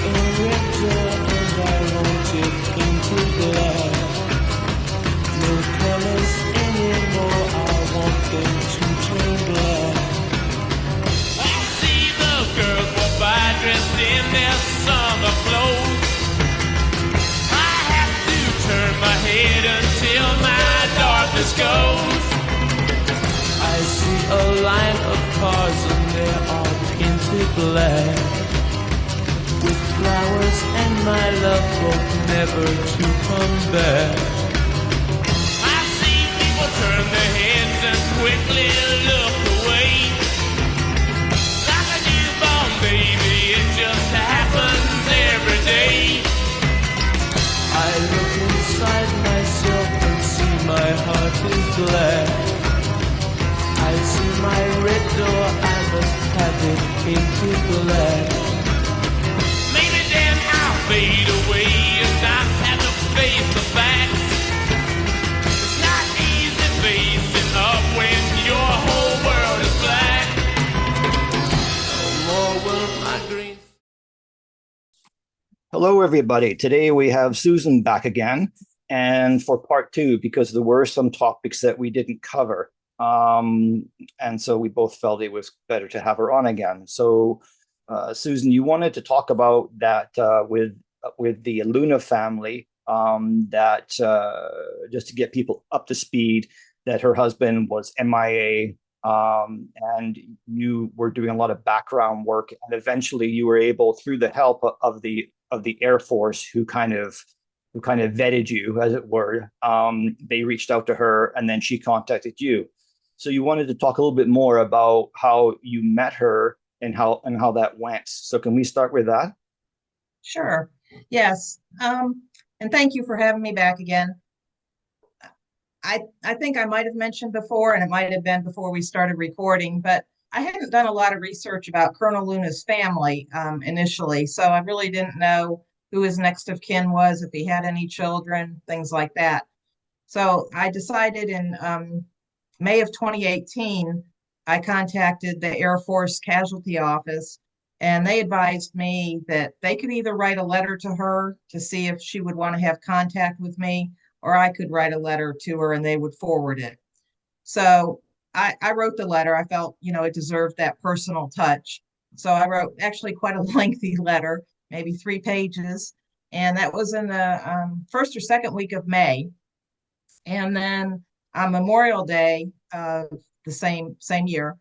erector and I want it into black. No colors anymore, I want them to turn black. I see the girls walk by dressed in their summer clothes. I have to turn my head until my darkness goes. I see a line of cars and they are painted black, with flowers and my love both never to come back. I see people turn their heads and quickly look away. Like a newborn baby, it just happens every day. I look inside myself and see my heart is black. I see my red door, I must have it painted black. Maybe then I'll fade away and not have to face the facts. It's not easy facing up when your whole world is black. No more will my dreams. Hello, everybody. Today we have Susan back again, and for part two, because there were some topics that we didn't cover. And so we both felt it was better to have her on again. So, Susan, you wanted to talk about that with the Luna family, that just to get people up to speed, that her husband was MIA, and you were doing a lot of background work, and eventually you were able, through the help of the Air Force, who kind of vetted you, as it were. They reached out to her, and then she contacted you. So you wanted to talk a little bit more about how you met her and how that went. So can we start with that? Sure. Yes. And thank you for having me back again. I think I might have mentioned before, and it might have been before we started recording, but I hadn't done a lot of research about Colonel Luna's family initially. So I really didn't know who his next of kin was, if he had any children, things like that. So I decided in May of 2018, I contacted the Air Force Casualty Office, and they advised me that they could either write a letter to her to see if she would want to have contact with me, or I could write a letter to her and they would forward it. So I wrote the letter. I felt, it deserved that personal touch. So I wrote actually quite a lengthy letter, maybe 3 pages, and that was in the first or second week of May. And then on Memorial Day of the same year,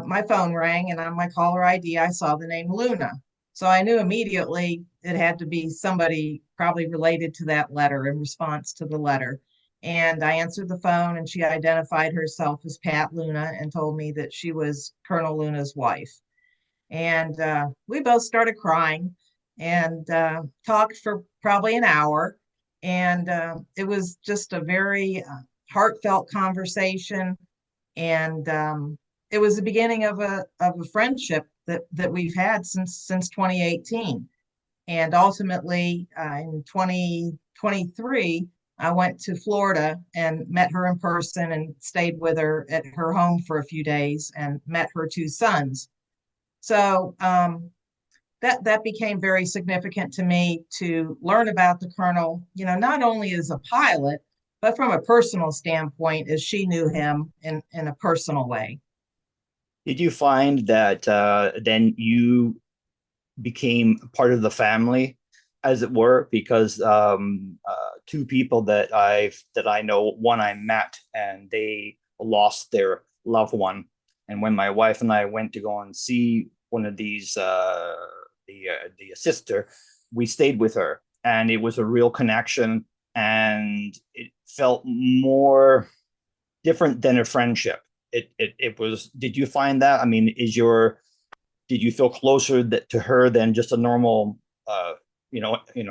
my phone rang, and on my caller ID, I saw the name Luna. So I knew immediately it had to be somebody probably related to that letter, in response to the letter. And I answered the phone, and she identified herself as Pat Luna and told me that she was Colonel Luna's wife. And we both started crying and talked for probably an hour. And it was just a very heartfelt conversation, and it was the beginning of a friendship that we've had since 2018. And ultimately, in 2023, I went to Florida and met her in person and stayed with her at her home for a few days and met her 2 sons. So that became very significant to me, to learn about the Colonel, not only as a pilot, but from a personal standpoint, as she knew him in a personal way. Did you find that then you became part of the family, as it were? Because 2 people that I know, one I met, and they lost their loved one, and when my wife and I went to go and see one of these, the sister, we stayed with her, and it was a real connection, and it felt more different than a friendship. It was. Did you find that? I mean, did you feel closer to her than just a normal,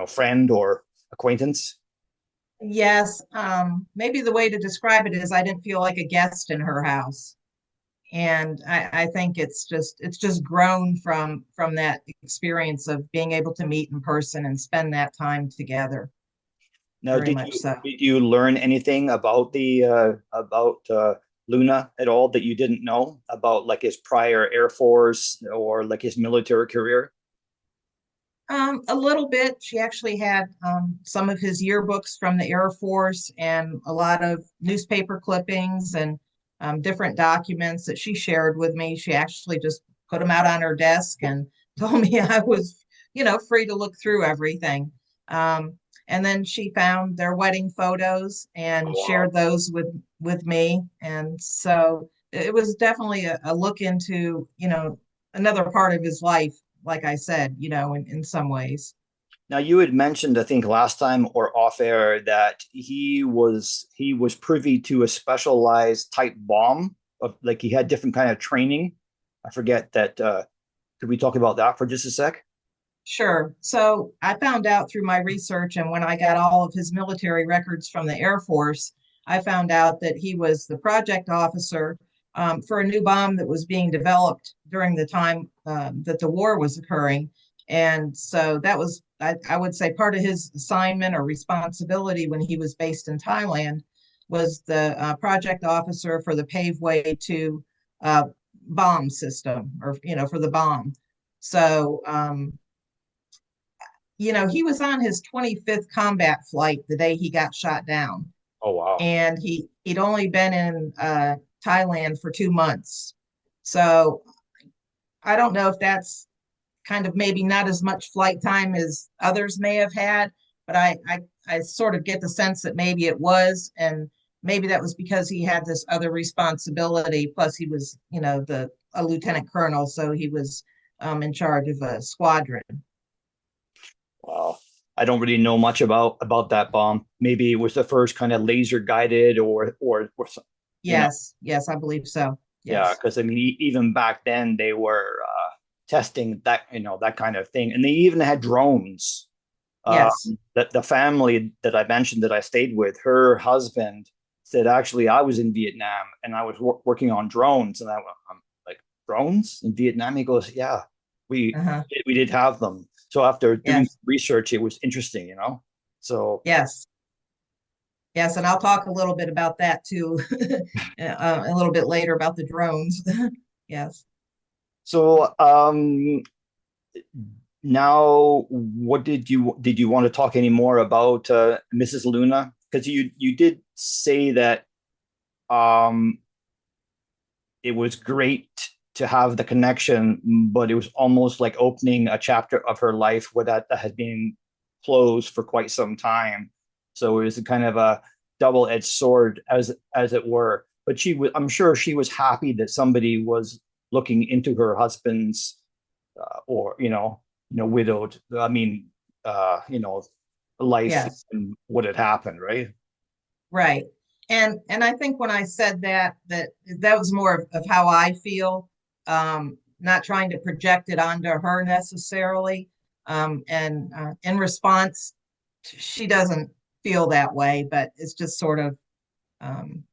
friend or acquaintance? Yes. Maybe the way to describe it is I didn't feel like a guest in her house. And I think it's just grown from that experience of being able to meet in person and spend that time together. Now, Very much so. did you learn anything about Luna at all that you didn't know about, like his prior Air Force or like his military career? A little bit. She actually had some of his yearbooks from the Air Force and a lot of newspaper clippings and different documents that she shared with me. She actually just put them out on her desk and told me I was, free to look through everything. Um, and then she found their wedding photos and Wow. shared those with me. And so it was definitely a look into, another part of his life, like I said, in some ways. Now you had mentioned, I think last time or off air, that he was privy to a specialized type bomb of like he had different kind of training. I forget that. Could we talk about that for just a sec? Sure. So I found out through my research, and when I got all of his military records from the Air Force, I found out that he was the project officer for a new bomb that was being developed during the time that the war was occurring. And so that was, I would say, part of his assignment or responsibility when he was based in Thailand was the project officer for the paveway to uh, bomb system, or, for the bomb. So, he was on his 25th combat flight the day he got shot down, Oh wow. and he'd only been in Thailand for 2 months. So I don't know if that's kind of maybe not as much flight time as others may have had, but I sort of get the sense that maybe it was, and maybe that was because he had this other responsibility. Plus, he was, the a lieutenant colonel, so he was in charge of a squadron. Wow. I don't really know much about that bomb. Maybe it was the first kind of laser guided or you know, Yes, yes, I believe so. yeah, Yes, because I mean even back then they were testing that that kind of thing, and they even had drones. yes, That the family that I mentioned that I stayed with, her husband said actually I was in Vietnam and I was working on drones, and I'm like drones in Vietnam. He goes, yeah, we uh-huh, we did have them. So after doing yes, research, it was interesting. So yes, yes, and I'll talk a little bit about that too, a little bit later about the drones. Yes. so now what did you want to talk any more about Mrs. Luna? Because you did say that um it was great to have the connection, but it was almost like opening a chapter of her life where that had been closed for quite some time. So it was kind of a double-edged sword, as it were. But I'm sure she was happy that somebody was looking into her husband's or widowed. I mean, life Yes. and what had happened, right? Right. And I think when I said that was more of how I feel, not trying to project it onto her necessarily. And in response, she doesn't feel that way, but it's just sort of um,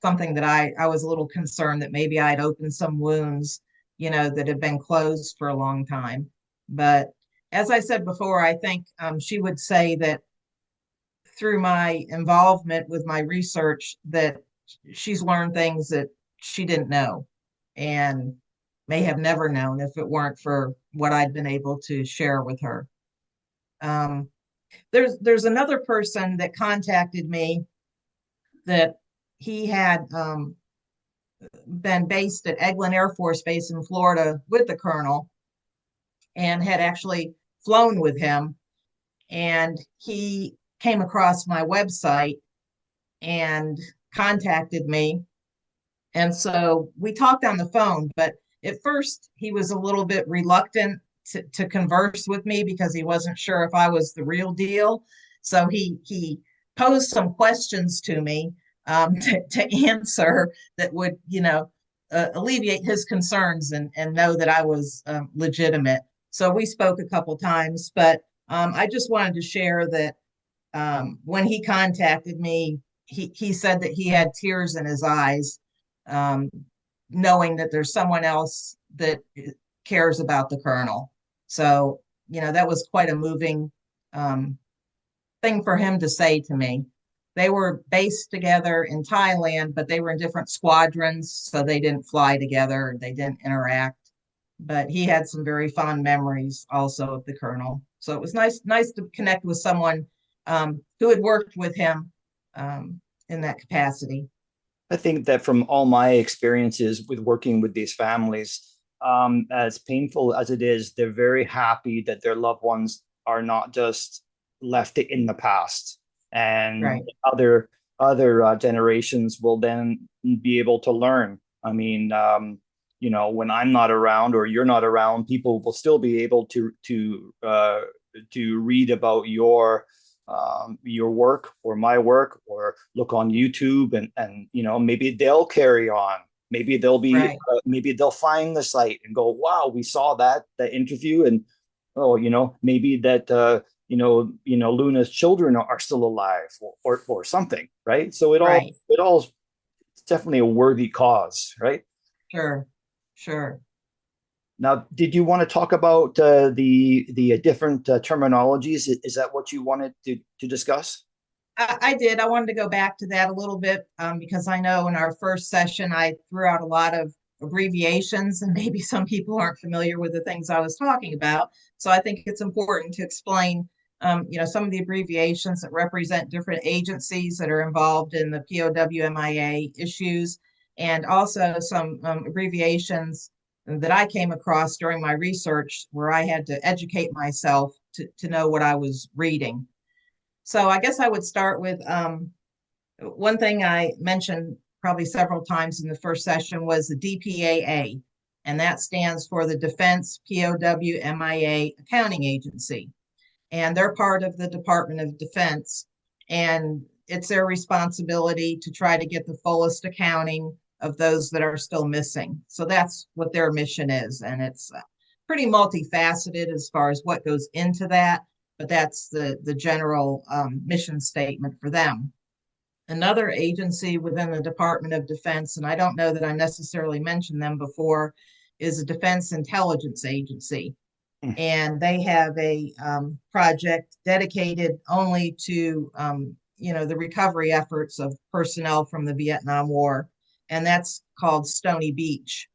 something that I was a little concerned that maybe I'd opened some wounds, that had been closed for a long time. But as I said before, I think she would say that through my involvement with my research that she's learned things that she didn't know and may have never known if it weren't for what I'd been able to share with her. Um, there's another person that contacted me that he had been based at Eglin Air Force Base in Florida with the colonel and had actually flown with him. And he came across my website and contacted me. And so we talked on the phone, but at first he was a little bit reluctant to converse with me because he wasn't sure if I was the real deal. So he posed some questions to me to answer that would, alleviate his concerns and know that I was legitimate. So we spoke a couple times, but I just wanted to share that when he contacted me, he said that he had tears in his eyes, um, knowing that there's someone else that cares about the colonel. So, that was quite a moving um, thing for him to say to me. They were based together in Thailand, but they were in different squadrons, so they didn't fly together, they didn't interact. but he had some very fond memories also of the colonel. So it was nice to connect with someone who had worked with him in that capacity. I think that from all my experiences with working with these families, as painful as it is, they're very happy that their loved ones are not just left in the past, and Right, other generations will then be able to learn. I mean, when I'm not around or you're not around, people will still be able to read about your work or my work, or look on YouTube, and maybe they'll carry on. right, Maybe they'll find the site and go, wow, we saw that interview, and oh, maybe that Luna's children are still alive, or something, right? So right. it's definitely a worthy cause, right? Sure, sure. Now, did you want to talk about the different terminologies? Is that what you wanted to discuss? I did. I wanted to go back to that a little bit because I know in our first session I threw out a lot of abbreviations, and maybe some people aren't familiar with the things I was talking about. So I think it's important to explain, some of the abbreviations that represent different agencies that are involved in the POW MIA issues, and also some abbreviations that I came across during my research where I had to educate myself to know what I was reading. So I guess I would start with one thing I mentioned probably several times in the first session was the DPAA, and that stands for the Defense POW MIA Accounting Agency. And they're part of the Department of Defense, and it's their responsibility to try to get the fullest accounting of those that are still missing. So that's what their mission is, and it's pretty multifaceted as far as what goes into that, but that's the general mission statement for them. Another agency within the Department of Defense, and I don't know that I necessarily mentioned them before, is a Defense Intelligence Agency. And they have a project dedicated only to, the recovery efforts of personnel from the Vietnam War, and that's called Stony Beach.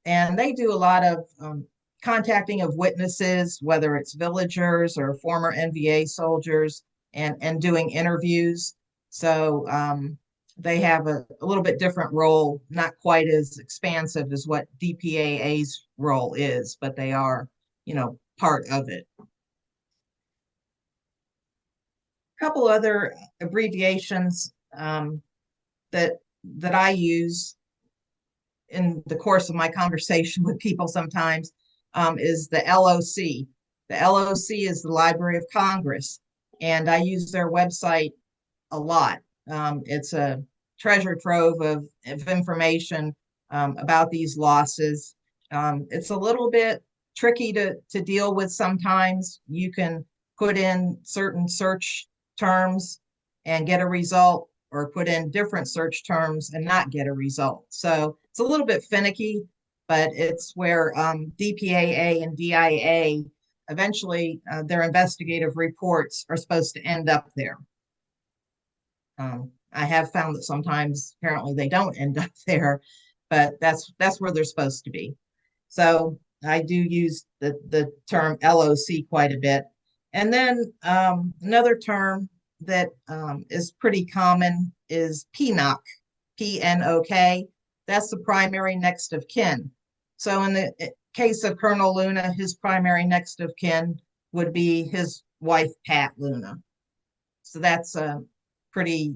And they do a lot of contacting of witnesses, whether it's villagers or former NVA soldiers, and doing interviews. So they have a little bit different role, not quite as expansive as what DPAA's role is, but they are, part of it. A couple other abbreviations that I use in the course of my conversation with people sometimes is the LOC. The LOC is the Library of Congress, and I use their website a lot. It's a treasure trove of information about these losses. It's a little bit tricky to deal with sometimes. You can put in certain search terms and get a result, or put in different search terms and not get a result. So it's a little bit finicky, but it's where DPAA and DIA eventually their investigative reports are supposed to end up there. I have found that sometimes apparently they don't end up there, but that's where they're supposed to be. So I do use the term LOC quite a bit. And then another term that is pretty common is PNOC, PNOK. That's the primary next of kin. So in the case of Colonel Luna, his primary next of kin would be his wife, Pat Luna. So that's a pretty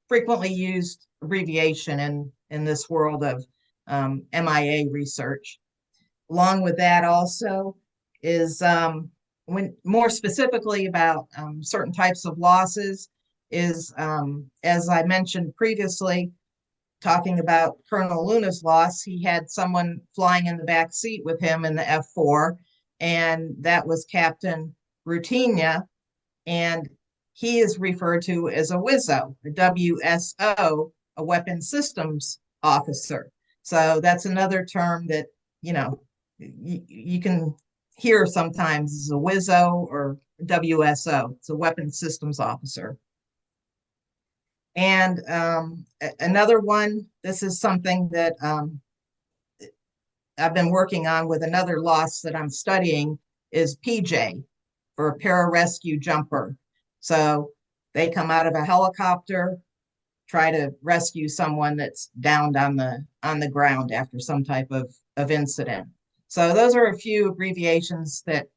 frequently used abbreviation in this world of MIA research. Along with that also is when more specifically about certain types of losses is, as I mentioned previously, talking about Colonel Luna's loss, he had someone flying in the back seat with him in the F-4, and that was Captain Rutyna, and he is referred to as a WISO, a WSO, a weapons systems officer. So that's another term that, you can hear sometimes as a WISO or WSO. It's a weapons systems officer. And another one, this is something that I've been working on with another loss that I'm studying is PJ, for a pararescue jumper. So they come out of a helicopter, try to rescue someone that's downed on the ground after some type of incident. So those are a few abbreviations that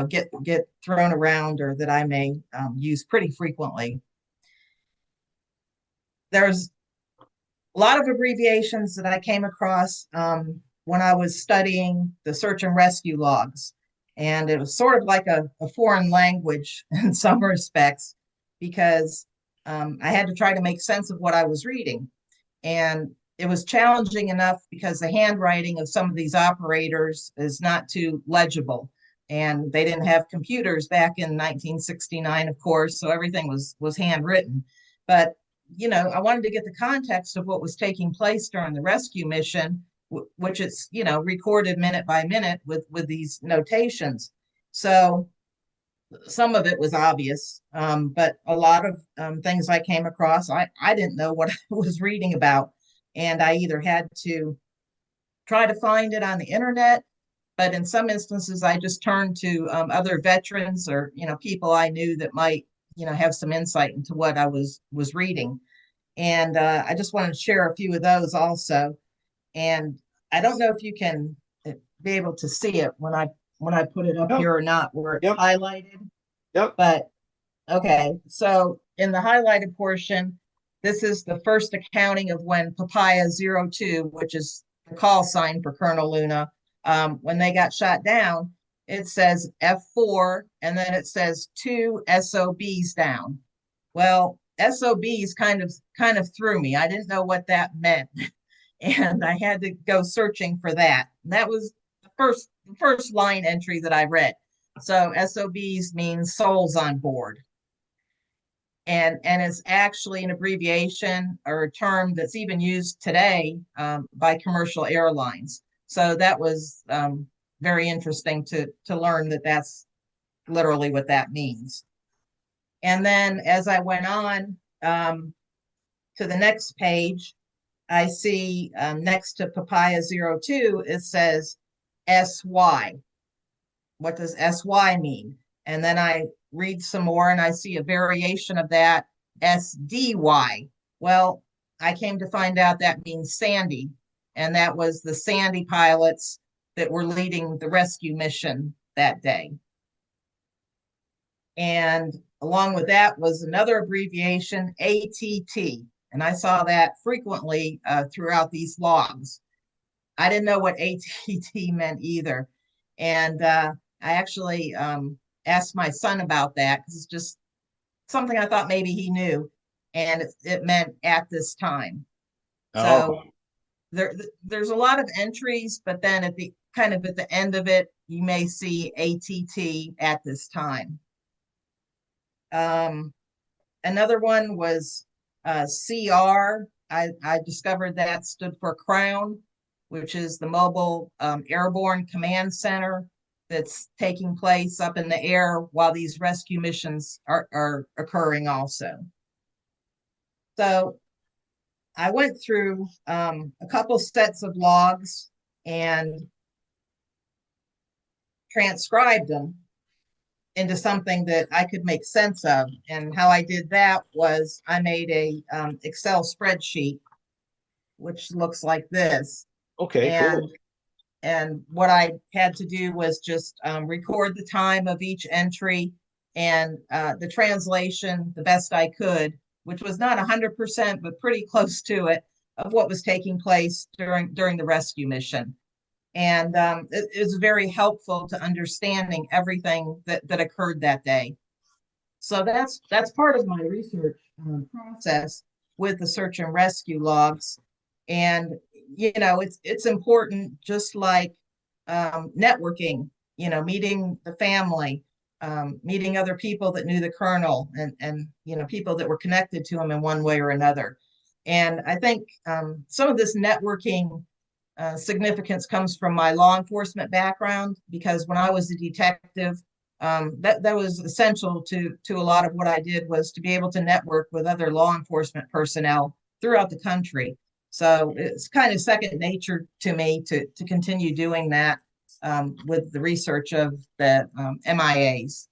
get thrown around or that I may use pretty frequently. There's a lot of abbreviations that I came across when I was studying the search and rescue logs. And it was sort of like a foreign language in some respects, because I had to try to make sense of what I was reading. And it was challenging enough because the handwriting of some of these operators is not too legible. And they didn't have computers back in 1969, of course, so everything was handwritten. But I wanted to get the context of what was taking place during the rescue mission, which is, recorded minute by minute with these notations. So some of it was obvious, but a lot of things I came across, I didn't know what I was reading about. And I either had to try to find it on the internet, but in some instances, I just turned to other veterans or, people I knew that might, have some insight into what I was reading. And I just wanted to share a few of those also. And I don't know if you can be able to see it when I put it up Yep. here or not, where it's Yep. highlighted. Yep. But okay, so in the highlighted portion, this is the first accounting of when Papaya 02, which is the call sign for Colonel Luna, when they got shot down. It says F4, and then it says 2 SOBs down. Well, SOBs kind of threw me. I didn't know what that meant, and I had to go searching for that. And that was the first line entry that I read. So SOBs means souls on board. And it's actually an abbreviation or a term that's even used today by commercial airlines. So that was very interesting to learn that that's literally what that means. And then as I went on to the next page, I see next to Papaya 02, it says SY. What does SY mean? And then I read some more and I see a variation of that, SDY. Well, I came to find out that means Sandy. And that was the Sandy pilots that were leading the rescue mission that day. And along with that was another abbreviation, ATT. And I saw that frequently throughout these logs. I didn't know what ATT meant either. And I actually asked my son about that because it's just something I thought maybe he knew. And it meant at this time. So there's a lot of entries, but then at the end of it, you may see ATT at this time. Another one was CR. I discovered that stood for Crown, which is the Mobile Airborne Command Center that's taking place up in the air while these rescue missions are occurring also. So I went through a couple sets of logs and transcribed them into something that I could make sense of. And how I did that was I made a Excel spreadsheet, which looks like this. Okay, and cool. and what I had to do was just record the time of each entry and the translation the best I could, which was not 100%, but pretty close to it, of what was taking place during the rescue mission. And it is very helpful to understanding everything that occurred that day. So that's part of my research process with the search and rescue logs. And it's important, just like networking, meeting the family, meeting other people that knew the colonel, and people that were connected to him in one way or another. And I think some of this networking significance comes from my law enforcement background, because when I was a detective, that was essential to a lot of what I did, was to be able to network with other law enforcement personnel throughout the country. So it's kind of second nature to me to continue doing that with the research of the MIAs.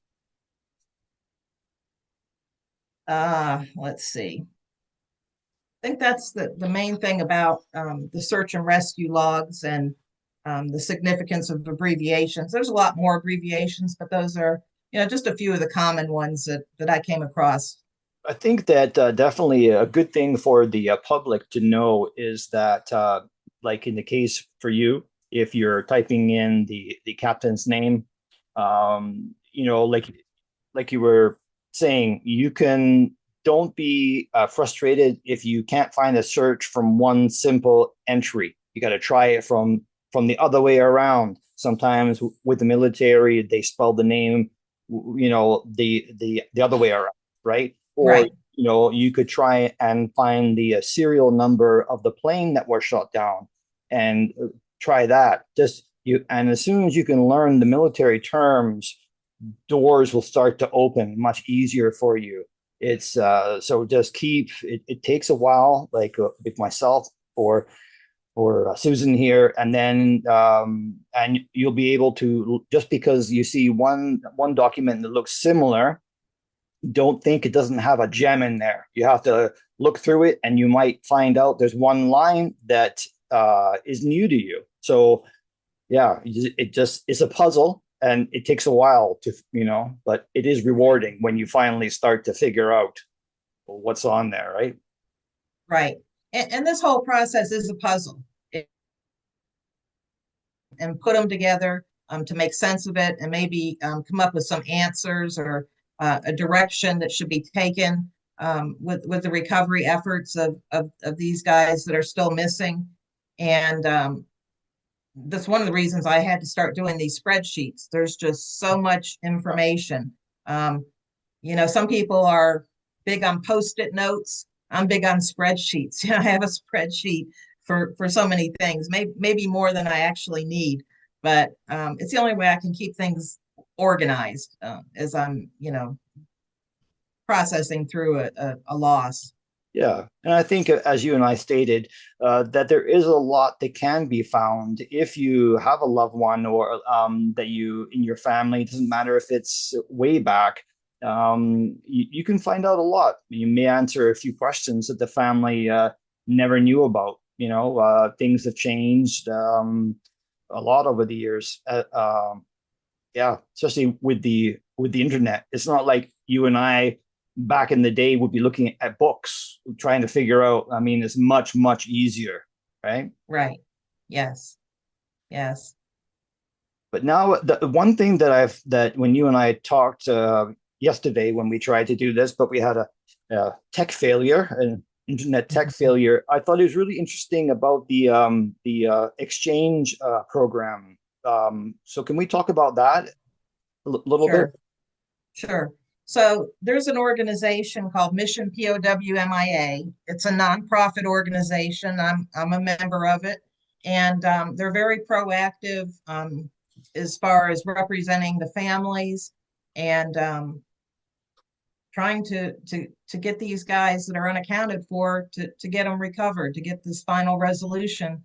Let's see. I think that's the main thing about the search and rescue logs and the significance of abbreviations. There's a lot more abbreviations, but those are, just a few of the common ones that I came across. I think that definitely a good thing for the public to know is that, like in the case for you, if you're typing in the captain's name, like you were saying, don't be frustrated if you can't find a search from one simple entry. You got to try it from the other way around. Sometimes with the military, they spell the name, the other way around, right? Or Right. you could try and find the serial number of the plane that was shot down, and try that. And as soon as you can learn the military terms, doors will start to open much easier for you. It's so just keep it. It takes a while, like with myself or Susan here, and then and you'll be able to, just because you see one document that looks similar, don't think it doesn't have a gem in there. You have to look through it, and you might find out there's one line that is new to you. So yeah, it's a puzzle, and it takes a while to, but it is rewarding when you finally start to figure out what's on there, right? Right. And this whole process is a puzzle, and put them together to make sense of it, and maybe come up with some answers or a direction that should be taken with the recovery efforts of these guys that are still missing. And that's one of the reasons I had to start doing these spreadsheets. There's just so much information. Some people are big on Post-it notes. I'm big on spreadsheets. I have a spreadsheet for so many things, maybe more than I actually need. But it's the only way I can keep things organized as I'm, processing through a loss. Yeah, and I think, as you and I stated, that there is a lot that can be found if you have a loved one, or that you in your family. It doesn't matter if it's way back. You can find out a lot. You may answer a few questions that the family never knew about. Things have changed a lot over the years. Yeah, especially with the internet. It's not like you and I back in the day would be looking at books trying to figure out. I mean, it's much, much easier, right? Right. Yes. Yes. But now the one thing that when you and I talked yesterday, when we tried to do this, but we had a tech failure, an internet tech failure. I thought it was really interesting about the exchange program. So can we talk about that a little Sure. bit? Sure. So there's an organization called Mission POW It's a nonprofit organization. I'm a member of it, and they're very proactive as far as representing the families and trying to get these guys that are unaccounted for to get them recovered, to get this final resolution.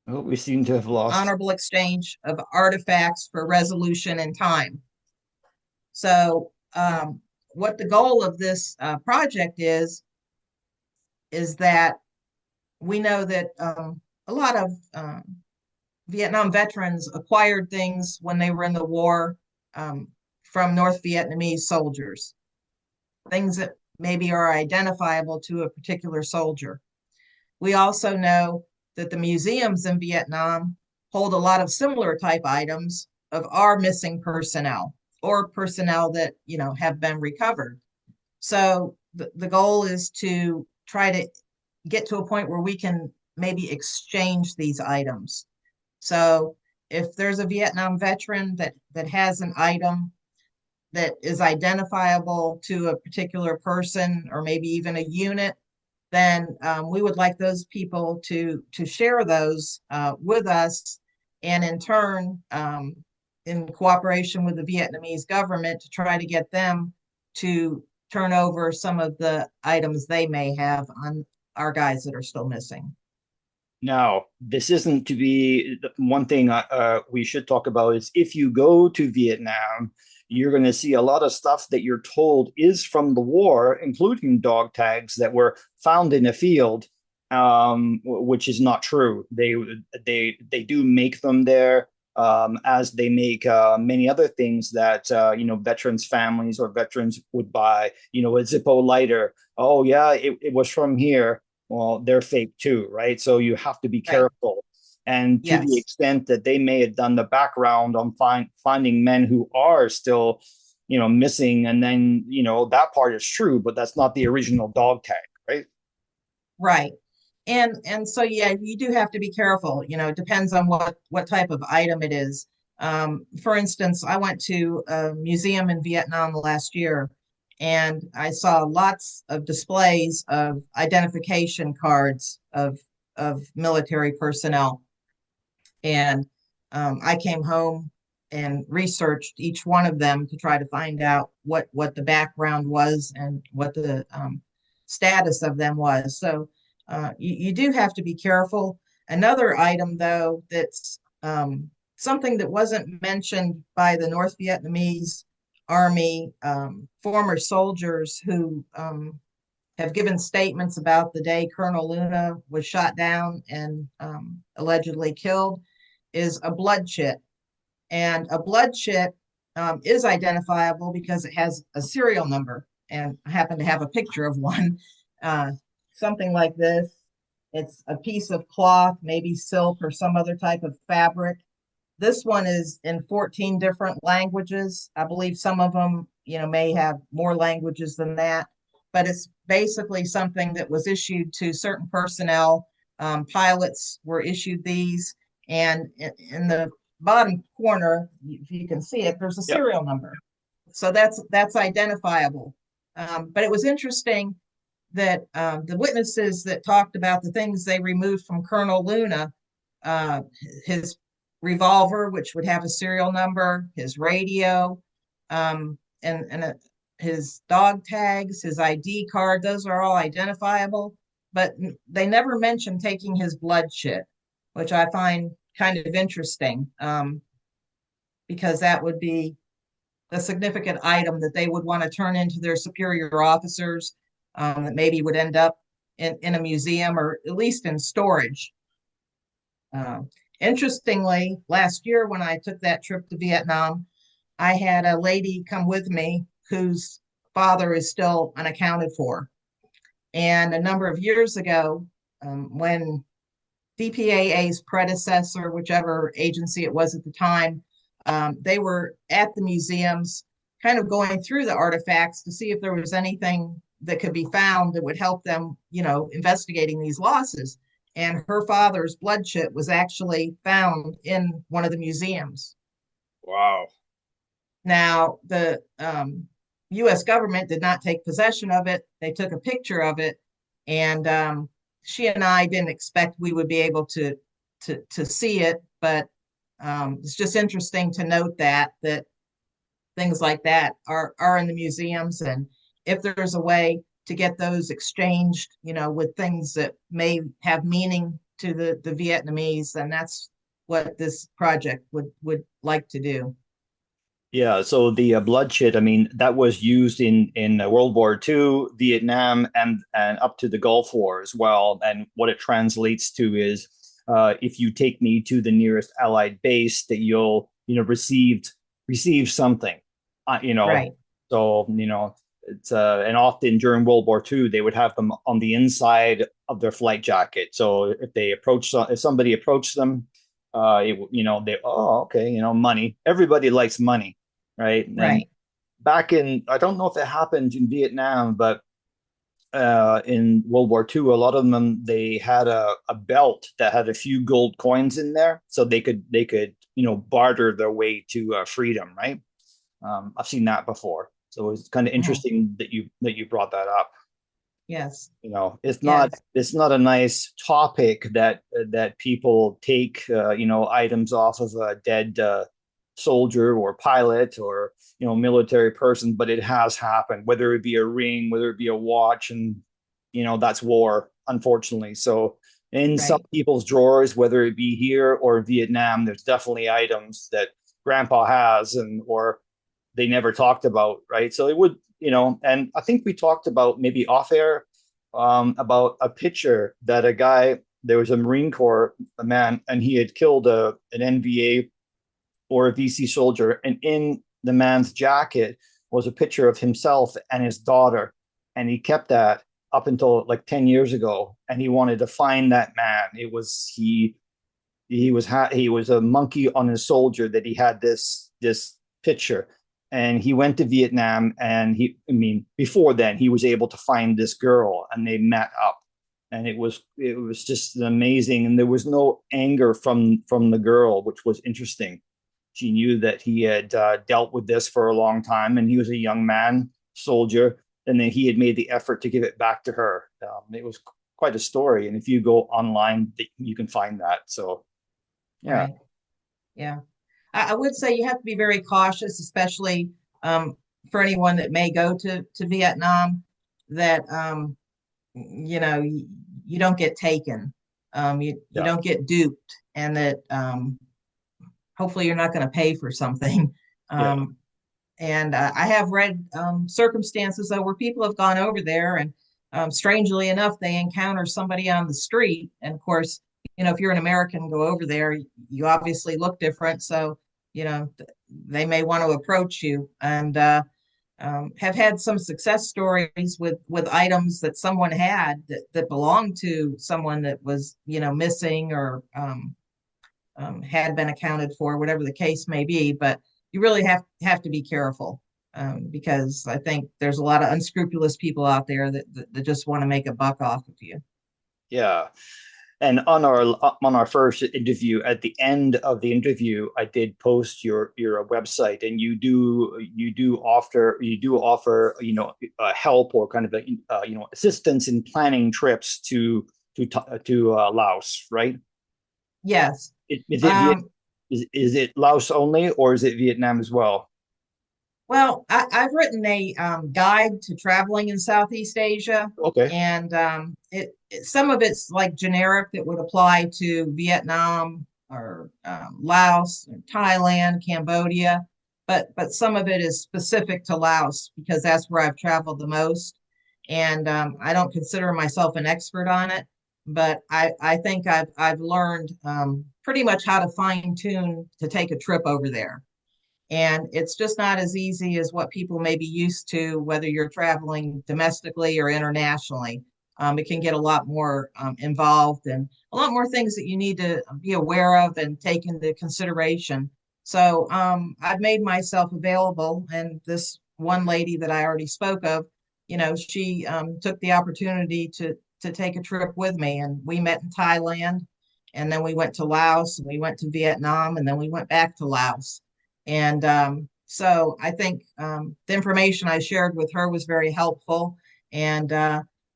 Oh, we seem to have lost. Honorable exchange of artifacts for resolution in time. So what the goal of this project is that we know that a lot of Vietnam veterans acquired things when they were in the war from North Vietnamese soldiers, things that maybe are identifiable to a particular soldier. We also know that the museums in Vietnam hold a lot of similar type items of our missing personnel or personnel that, have been recovered. So the goal is to try to get to a point where we can maybe exchange these items. So if there's a Vietnam veteran that has an item that is identifiable to a particular person or maybe even a unit, then we would like those people to share those with us, and in turn, in cooperation with the Vietnamese government, to try to get them to turn over some of the items they may have on our guys that are still missing. Now, this isn't to be one thing we should talk about is if you go to Vietnam, you're going to see a lot of stuff that you're told is from the war, including dog tags that were found in a field, which is not true. They do make them there, as they make many other things that veterans' families or veterans would buy. A Zippo lighter. Oh yeah, it was from here. Well, they're fake too, right? So you have to be Right. careful. And to the Yes. extent that they may have done the background on finding men who are still, missing, and then, that part is true, but that's not the original dog tag, right? Right. And so yeah, you do have to be careful. It depends on what type of item it is. For instance, I went to a museum in Vietnam last year, and I saw lots of displays of identification cards of military personnel. And I came home and researched each one of them to try to find out what the background was and what the status of them was. So you do have to be careful. Another item, though, that's something that wasn't mentioned by the North Vietnamese Army former soldiers who have given statements about the day Colonel Luna was shot down and allegedly killed, is a blood chit. And a blood chit is identifiable because it has a serial number. And I happen to have a picture of one, something like this. It's a piece of cloth, maybe silk or some other type of fabric. This one is in 14 different languages. I believe some of them, may have more languages than that, but it's basically something that was issued to certain personnel. Pilots were issued these, and in the bottom corner, if you can see it, there's a Yep. serial number. So that's identifiable. But it was interesting that the witnesses that talked about the things they removed from Colonel Luna, his revolver, which would have a serial number, his radio, and his dog tags, his ID card, those are all identifiable. But they never mentioned taking his blood chit, which I find kind of interesting, because that would be a significant item that they would want to turn into their superior officers, that maybe would end up in a museum or at least in storage. Interestingly, last year when I took that trip to Vietnam, I had a lady come with me whose father is still unaccounted for. And a number of years ago, when DPAA's predecessor, whichever agency it was at the time, they were at the museums kind of going through the artifacts to see if there was anything that could be found that would help them, investigating these losses. And her father's blood chit was actually found in one of the museums. Wow. Now, the U.S. government did not take possession of it. They took a picture of it, and she and I didn't expect we would be able to see it, but it's just interesting to note that things like that are in the museums, and if there's a way to get those exchanged, with things that may have meaning to the Vietnamese, then that's what this project would like to do. Yeah, so the blood chit, I mean, that was used in World War II, Vietnam, and up to the Gulf War as well. And what it translates to is, if you take me to the nearest Allied base, that you'll receive something, Right. So it's and often during World War II they would have them on the inside of their flight jacket. So if somebody approached them, they, oh, okay, money. Everybody likes money, right? And Right. back in, I don't know if it happened in Vietnam, but in World War II, a lot of them, they had a belt that had a few gold coins in there, so they could barter their way to freedom, right? I've seen that before, so it's kind of Mhm. interesting that you brought that up. Yes. It's not Yes. it's not a nice topic that people take items off of a dead soldier or pilot or military person, but it has happened, whether it be a ring, whether it be a watch, and that's war, unfortunately. So in some Right. people's drawers, whether it be here or Vietnam, there's definitely items that grandpa has and or they never talked about, right? So it would, and I think we talked about maybe off air about a picture that a guy, there was a Marine Corps a man, and he had killed an NVA or a VC soldier, and in the man's jacket was a picture of himself and his daughter, and he kept that up until like 10 years ago, and he wanted to find that man. It was he was a monkey on a soldier that he had this picture, and he went to Vietnam, and before then he was able to find this girl, and they met up, and it was just amazing, and there was no anger from the girl, which was interesting. She knew that he had dealt with this for a long time, and he was a young man soldier, and then he had made the effort to give it back to her. It was quite a story, and if you go online, you can find that. So yeah. Right. Yeah. I would say you have to be very cautious, especially for anyone that may go to Vietnam, that you don't get taken, you Yeah. don't get duped, and that hopefully you're not going to pay for something. Yeah. Um, and I have read circumstances though where people have gone over there, and strangely enough, they encounter somebody on the street. And of course, if you're an American and go over there, you obviously look different. So, they may want to approach you, and have had some success stories with items that someone had that belonged to someone that was, missing, or had been accounted for, whatever the case may be. But you really have to be careful, because I think there's a lot of unscrupulous people out there that just want to make a buck off of you. Yeah. And on our first interview, at the end of the interview, I did post your website, and you do offer help or kind of assistance in planning trips to Laos, right? Yes. Is it Um, is it Laos only, or is it Vietnam as well? well, I've written a guide to traveling in Southeast Asia, Okay. and some of it's like generic that would apply to Vietnam, or Laos, or Thailand, Cambodia, but some of it is specific to Laos because that's where I've traveled the most, and I don't consider myself an expert on it, but I think I've learned pretty much how to fine tune to take a trip over there. And it's just not as easy as what people may be used to, whether you're traveling domestically or internationally. It can get a lot more involved, and a lot more things that you need to be aware of and take into consideration. So I've made myself available, and this one lady that I already spoke of, she took the opportunity to take a trip with me, and we met in Thailand, and then we went to Laos, and we went to Vietnam, and then we went back to Laos. And so I think the information I shared with her was very helpful. And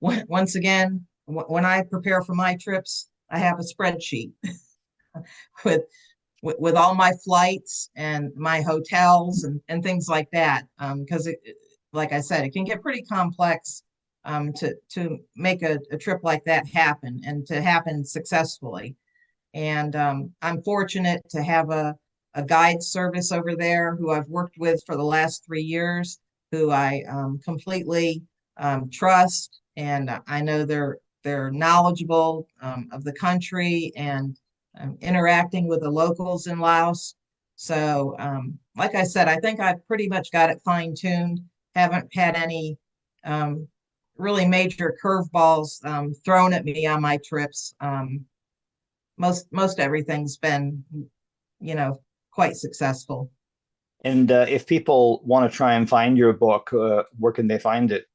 once again, when I prepare for my trips, I have a spreadsheet with with all my flights and my hotels and things like that. Because like I said, it can get pretty complex to make a trip like that happen, and to happen successfully. And I'm fortunate to have a guide service over there who I've worked with for the last 3 years, who I completely trust, and I know they're knowledgeable of the country, and interacting with the locals in Laos. So, like I said, I think I've pretty much got it fine tuned. Haven't had any um, really major curveballs thrown at me on my trips. Most everything's been, you know, quite successful. And if people want to try and find your book, where can they find it?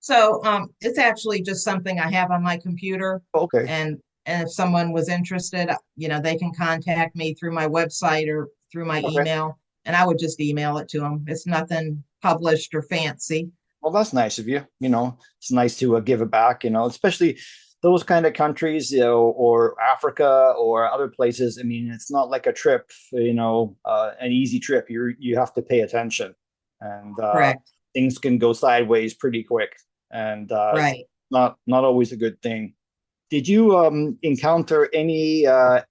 So it's actually just something I have on my computer, Okay. and if someone was interested, they can contact me through my website or through my Okay. email, and I would just email it to them. It's nothing published or fancy. Well, that's nice of you. It's nice to give it back, especially those kind of countries, or Africa or other places. I mean, it's not like a trip, an easy trip. You have to pay attention, and Correct. things can go sideways pretty quick, and it's Right. not always a good thing. Did you encounter any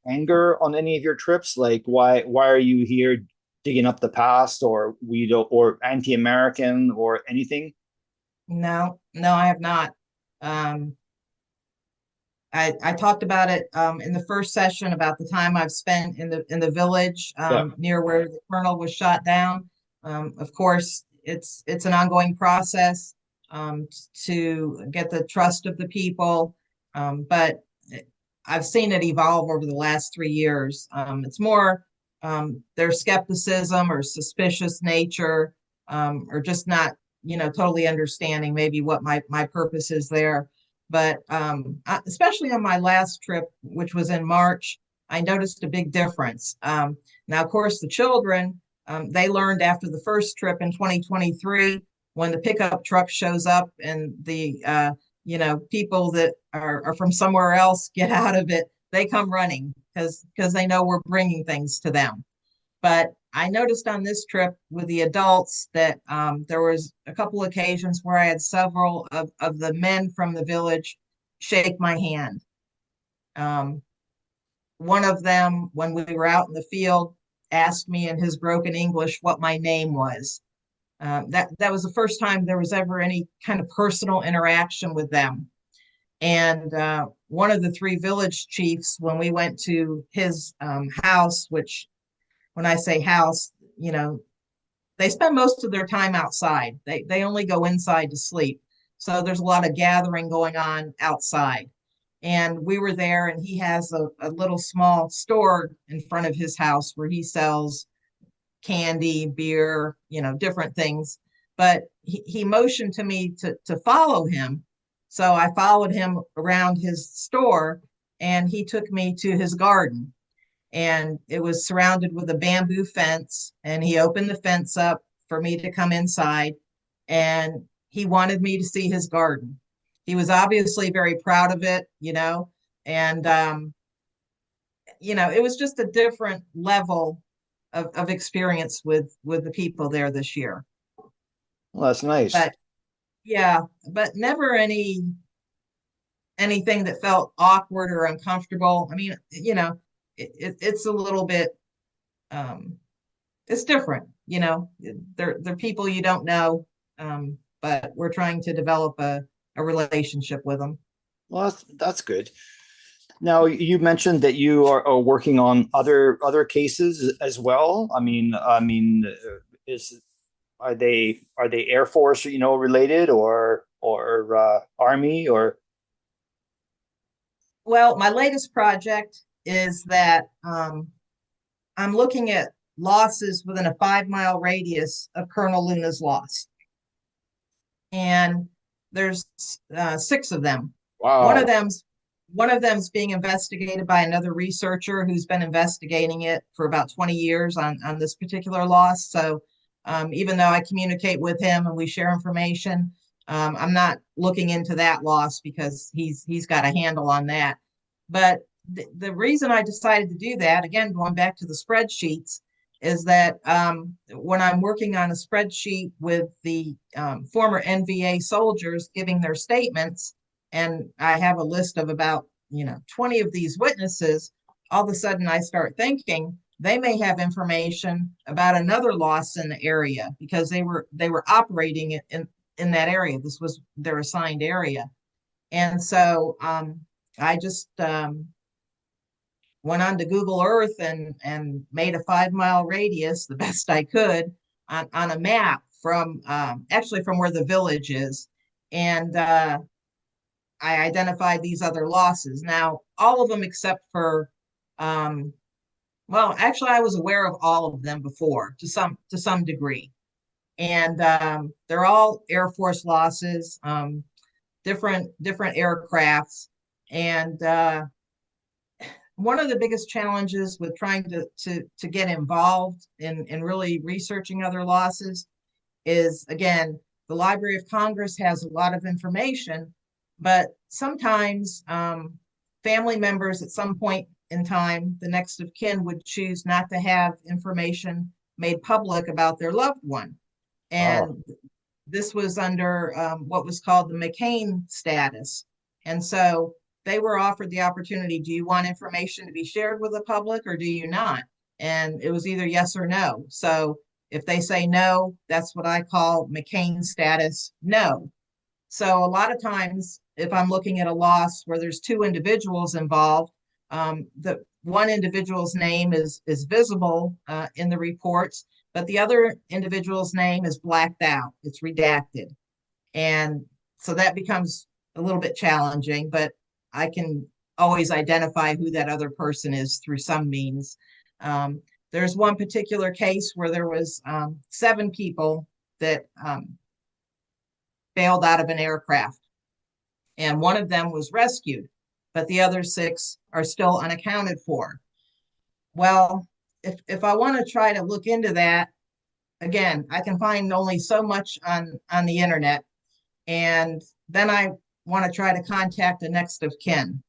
anger on any of your trips? Like, why are you here digging up the past, or we don't, or anti-American, or anything? No, no, I have not. Um, I talked about it in the first session about the time I've spent in the village Yeah. near where the colonel was shot down. Of course, it's an ongoing process to get the trust of the people, but I've seen it evolve over the last 3 years. It's more their skepticism or suspicious nature, or just not, totally understanding maybe what my purpose is there. But especially on my last trip, which was in March, I noticed a big difference. Now, of course, the children, they learned after the first trip in 2023, when the pickup truck shows up and the people that are from somewhere else get out of it, they come running because they know we're bringing things to them. But I noticed on this trip with the adults that there was a couple occasions where I had several of the men from the village shake my hand. Um, One of them, when we were out in the field, asked me in his broken English what my name was. That was the first time there was ever any kind of personal interaction with them. And one of the three village chiefs, when we went to his house, which when I say house, they spend most of their time outside. They only go inside to sleep. So there's a lot of gathering going on outside. And we were there, and he has a little small store in front of his house where he sells candy, beer, different things. But he motioned to me to follow him. So I followed him around his store, and he took me to his garden, and it was surrounded with a bamboo fence, and he opened the fence up for me to come inside, and he wanted me to see his garden. He was obviously very proud of it, and it was just a different level of experience with the people there this year. Well, that's nice. But yeah, but never anything that felt awkward or uncomfortable. I mean, it's a little bit um it's different, they're people you don't know, but we're trying to develop a relationship with them. Well, that's good. Now, you mentioned that you are working on other cases as well. Is are they Air Force, related, or Army, or? Well, my latest project is that I'm looking at losses within a 5 mile radius of Colonel Luna's loss, and there's six of them. One of Wow. them's one of them's being investigated by another researcher who's been investigating it for about 20 years on this particular loss. So even though I communicate with him and we share information, I'm not looking into that loss because he's got a handle on that. But the reason I decided to do that, again, going back to the spreadsheets, is that when I'm working on a spreadsheet with the former NVA soldiers giving their statements, and I have a list of about 20 of these witnesses, all of a sudden I start thinking they may have information about another loss in the area because they were operating in that area. This was their assigned area. And so I just went on to Google Earth and made a 5 mile radius the best I could on a map from actually from where the village is. And I identified these other losses. Now, all of them except for, well, actually, I was aware of all of them before to some degree, and they're all Air Force losses, different aircrafts, and one of the biggest challenges with trying to get involved in really researching other losses is, again, the Library of Congress has a lot of information, but sometimes family members at some point in time, the next of kin would choose not to have information made public about their loved one. And this was under what was called the McCain status. And so they were offered the opportunity, do you want information to be shared with the public or do you not? And it was either yes or no. So if they say no, that's what I call McCain status, no. So a lot of times, if I'm looking at a loss where there's two individuals involved, the one individual's name is visible in the reports, but the other individual's name is blacked out. It's redacted. And so that becomes a little bit challenging, but I can always identify who that other person is through some means. There's one particular case where there was 7 people that bailed out of an aircraft, and one of them was rescued, but the other 6 are still unaccounted for. Well, if I want to try to look into that, again, I can find only so much on the internet, and then I want to try to contact the next of kin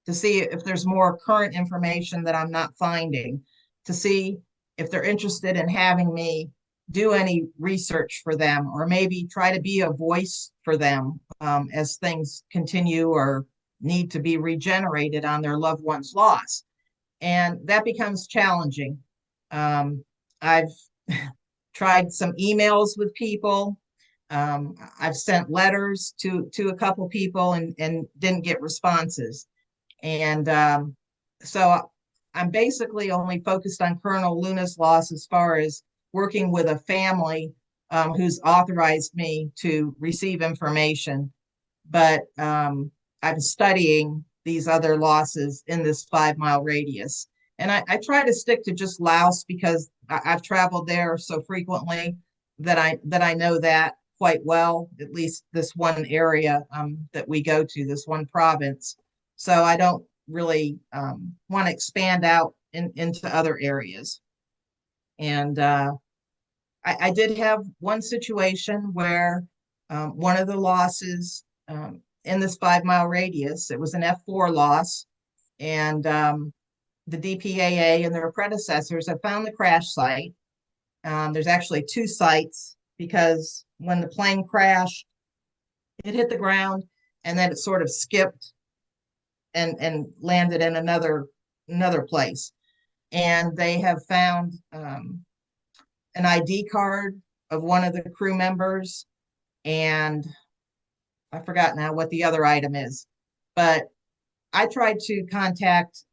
to see if there's more current information that I'm not finding, to see if they're interested in having me do any research for them, or maybe try to be a voice for them as things continue or need to be regenerated on their loved one's loss. And that becomes challenging. I've tried some emails with people. I've sent letters to a couple people and didn't get responses. And so I'm basically only focused on Colonel Luna's loss as far as working with a family who's authorized me to receive information. But I'm studying these other losses in this 5-mile radius. And I try to stick to just Laos because I've traveled there so frequently that I know that quite well, at least this one area that we go to, this one province. So I don't really want to expand out into other areas. And I did have one situation where one of the losses in this 5-mile radius, it was an F-4 loss, and the DPAA and their predecessors have found the crash site. There's actually 2 sites because when the plane crashed, it hit the ground and then it sort of skipped and landed in another place. And they have found an ID card of one of the crew members, and I forgot now what the other item is, but I tried to contact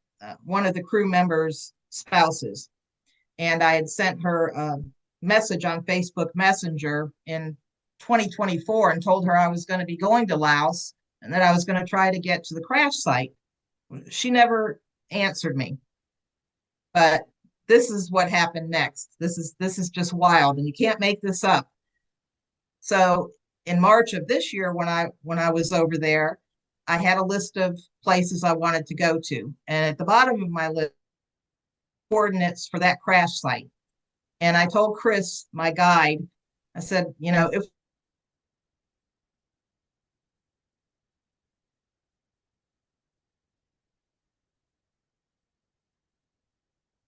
one of the crew members' spouses, and I had sent her a message on Facebook Messenger in 2024 and told her I was going to be going to Laos and that I was going to try to get to the crash site. She never answered me. But this is what happened next. This is just wild, and you can't make this up. So in March of this year, when I was over there, I had a list of places I wanted to go to, and at the bottom of my list, coordinates for that crash site. And I told Chris, my guide, I said, if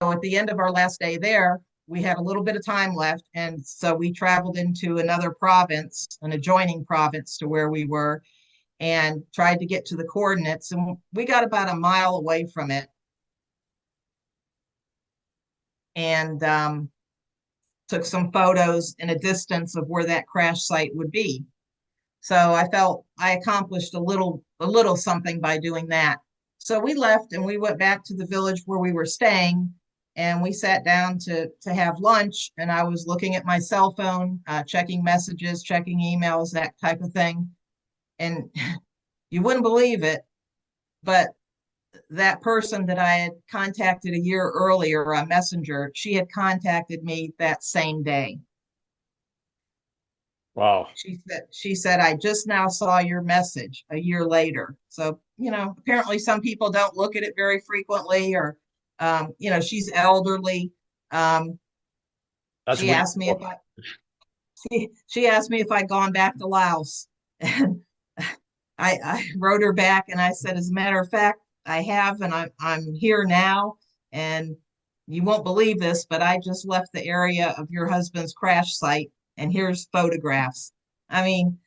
so at the end of our last day there, we had a little bit of time left. And so we traveled into another province, an adjoining province to where we were, and tried to get to the coordinates. And we got about a mile away from it. And took some photos in a distance of where that crash site would be. So I felt I accomplished a little something by doing that. So we left and we went back to the village where we were staying, and we sat down to have lunch, and I was looking at my cell phone, checking messages, checking emails, that type of thing. And you wouldn't believe it, but that person that I had contacted a year earlier on Messenger, she had contacted me that same day. Wow. She said, I just now saw your message a year later. So, apparently some people don't look at it very frequently, or, she's elderly. That's She asked me if she asked me if I'd gone back to Laos. And I wrote her back and I said, as a matter of fact, I have, and I'm here now. And you won't believe this, but I just left the area of your husband's crash site, and here's photographs. I mean,